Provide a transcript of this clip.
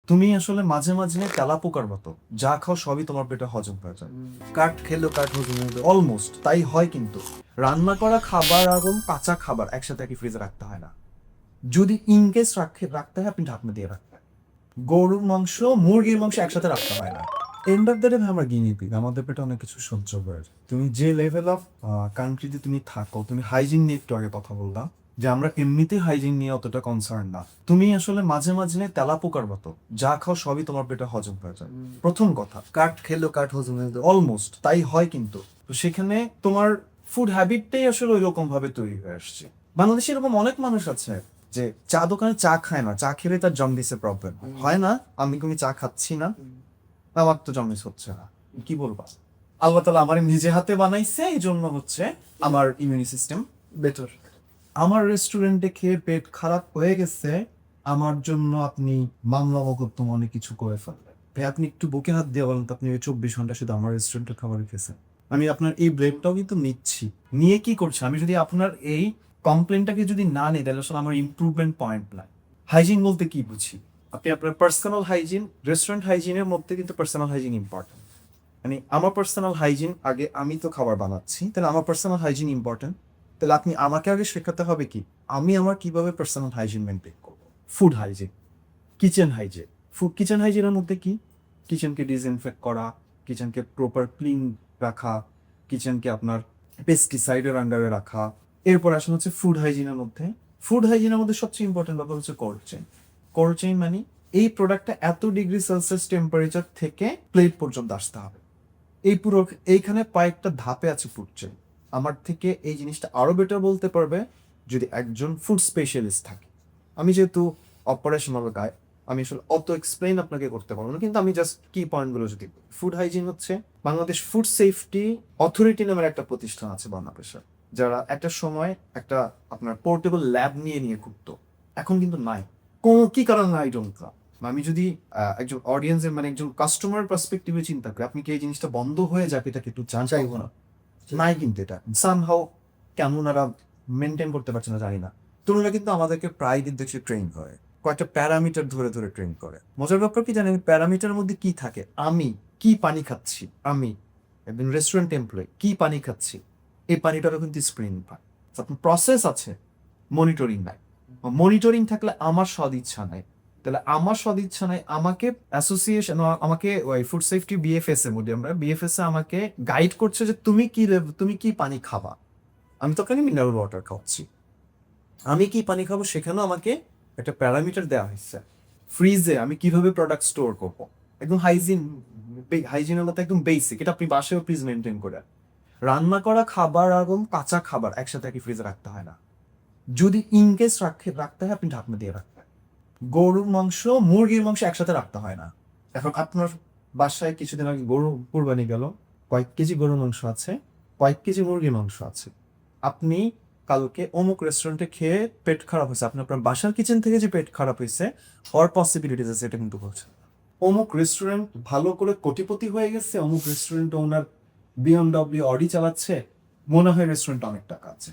তুমি আসলে মাঝে মাঝে তেলাপোকার মতো যা খাও সবই তোমার পেটে হজম হয়ে যায়। কাঠ খেলেও কাঠ হজম হবে অলমোস্ট তাই হয়, কিন্তু রান্না করা খাবার এবং কাঁচা খাবার একসাথে একই ফ্রিজে রাখতে হয় না। যদি ইনকেস রাখতে হয় আপনি ঢাকনা দিয়ে রাখবেন। গরুর মাংস মুরগির মাংস একসাথে রাখতে হয় না। এন্ড অফ দ্য ডে আমরা গিনিপিগ, আমাদের পেটে অনেক কিছু সহ্য করে। তুমি যে লেভেল অফ কান্ট্রিতে তুমি থাকো, তুমি হাইজিন নিয়ে একটু আগে কথা বললাম যে আমরা এমনিতে হাইজিন নিয়ে অতটা কনসার্ন না। তুমি আসলে মাঝে মাঝে তেলাপোকার মতো যা খাও সবই তোমার পেটে হজম হয়ে যায়। প্রথম কথা, কাঠ খেলেও কাঠ হজম হয়ে যায় অলমোস্ট তাই হয়, কিন্তু তো সেখানে তোমার ফুড হ্যাবিটটাই আসলে ওই রকম ভাবে তৈরি হয়ে আসছে। বাংলাদেশে এরকম অনেক মানুষ আছে যে চা দোকানে চা খায় না, চা খেলে তার জন্ডিসের প্রবলেম হয় না। তুমি চা খাচ্ছি না, আমার তো জন্ডিস হচ্ছে না, কি বলবা? আল্লাহ তাআলা আমার নিজে হাতে বানাইছে, এই জন্য হচ্ছে আমার ইমিউনি সিস্টেম বেটার। আমার রেস্টুরেন্টে খেয়ে পেট খারাপ হয়ে গেছে, আমার জন্য আপনি মামলা মোকদ্দমা অনেক কিছু করে ফেলবেন। ভাই আপনি একটু বুকে হাত দিয়ে বলেন তো, আপনি ওই 24 ঘন্টা শুধু আমার রেস্টুরেন্টের খাবার খেয়েছেন। আমি আপনার এই ব্লেডটাও কিন্তু নিচ্ছি, নিয়ে কি করছি? আমি যদি আপনার এই কমপ্লেনটাকে যদি না নিই তাহলে আসলে আমার ইমপ্রুভমেন্ট পয়েন্ট নাই। হাইজিন বলতে কি বুঝি? আপনি আপনার পার্সোনাল হাইজিন, রেস্টুরেন্ট হাইজিনের মধ্যে কিন্তু পার্সোনাল হাইজিন ইম্পর্টেন্ট। মানে আমার পার্সোনাল হাইজিন আগে, আমি তো খাবার বানাচ্ছি, তাহলে আমার পার্সোনাল হাইজিন ইম্পর্টেন্ট। তাহলে আপনি আমাকে আগে শেখাতে হবে কি আমি আমার কিভাবে পার্সোনাল হাইজিন মেনটেন করবো। Food hygiene, kitchen hygiene. Kitchen হাইজিনের মধ্যে কি? কিচেনকে ডিসইনফেক্ট করা, কিচেনকে প্রপার ক্লিন রাখা, কিচেনকে আপনার পেস্টিসাইডের আন্ডারে রাখা। এরপর আসলে হচ্ছে ফুড হাইজিনের মধ্যে, ফুড হাইজিনের মধ্যে সবচেয়ে ইম্পর্টেন্ট ব্যাপার হচ্ছে কোল্ড চেইন। কোল্ড চেইন মানে এই প্রোডাক্টটা এত ডিগ্রি সেলসিয়াস টেম্পারেচার থেকে প্লেট পর্যন্ত আসতে হবে। এইখানে কয়েকটা ধাপে আছে ফুড চেইন। আমার থেকে এই জিনিসটা আরো বেটার বলতে পারবে যদি একজন ফুড স্পেশালিস্ট থাকে। আমি যেহেতু অপারেশনাল গাই, আমি আসলে অত এক্সপ্লেইন আপনাকে করতে পারবো না, কিন্তু আমি জাস্ট কি পয়েন্টগুলো যদি ফুড হাইজিন হচ্ছে, বাংলাদেশ ফুড সেফটি অথরিটি নামের একটা প্রতিষ্ঠান আছে বাংলাদেশে, যারা একটা সময় একটা আপনার পোর্টেবল ল্যাব নিয়ে নিয়ে ঘুরতো, এখন কিন্তু নাই। কোন কি কারণ আই ডোন্ট নো। আমি যদি একজন অডিয়েন্সের মানে একজন কাস্টমার পার্সপেক্টিভে চিন্তা করি, আপনি কি এই জিনিসটা বন্ধ হয়ে যাবে এটাকে একটু চাইবো না? নাই, কিন্তু এটা সামহাও কেমন এরা মেনটেন করতে পারছে না জানি না। তরুণরা কিন্তু আমাদেরকে প্রায় দিন দেখে ট্রেন করে, কয়েকটা প্যারামিটার ধরে ধরে ট্রেন করে। মজার ব্যাপার কি জানেন প্যারামিটারের মধ্যে কি থাকে? আমি কি পানি খাচ্ছি, আমি একজন রেস্টুরেন্ট এমপ্লয়ি কি পানি খাচ্ছি, এই পানিটারও কিন্তু স্ক্রিন পায়। প্রসেস আছে, মনিটরিং নাই। মনিটরিং থাকলে আমার সদিচ্ছা নাই, তাহলে আমার সদিচ্ছা নাই, আমাকে অ্যাসোসিয়েশন, আমাকে ওই ফুড সেফটি বিএফএস এর মধ্যে আমরা বিএফএস এ আমাকে গাইড করছে যে তুমি কি পানি খাবা। আমি তো ওখানে মিনারেল ওয়াটার খাচ্ছি, আমি কি পানি খাবো সেখানেও আমাকে একটা প্যারামিটার দেওয়া হয়েছে। ফ্রিজে আমি কিভাবে প্রোডাক্ট স্টোর করবো, একদম হাইজিন হলো তো একদম বেসিক, এটা আপনি বাসায়ও ফ্রিজ মেনটেন করে। রান্না করা খাবার এবং কাঁচা খাবার একসাথে একই ফ্রিজে রাখতে হয় না। যদি ইনকেস রাখতে হয় আপনি ঢাকনা দিয়ে রাখবেন। গরুর মাংস মুরগির মাংস একসাথে রাখতে হয় না। এখন আপনার বাসায় কিছুদিন আগে গরু কুরবানি গেল, কয়েক কেজি গরুর মাংস আছে, কয়েক কেজি মুরগির মাংস আছে। আপনি কালকে অমুক রেস্টুরেন্টে খেয়ে পেট খারাপ হয়েছে, আপনি আপনার বাসার কিচেন থেকে যে পেট খারাপ হয়েছে হওয়ার পসিবিলিটিস আছে, এটা কিন্তু বলছে। অমুক রেস্টুরেন্ট ভালো করে কোটিপতি হয়ে গেছে, অমুক রেস্টুরেন্ট ওনার বিএমডব্লিউ অডি চালাচ্ছে, মনে হয় রেস্টুরেন্ট অনেক টাকা আছে।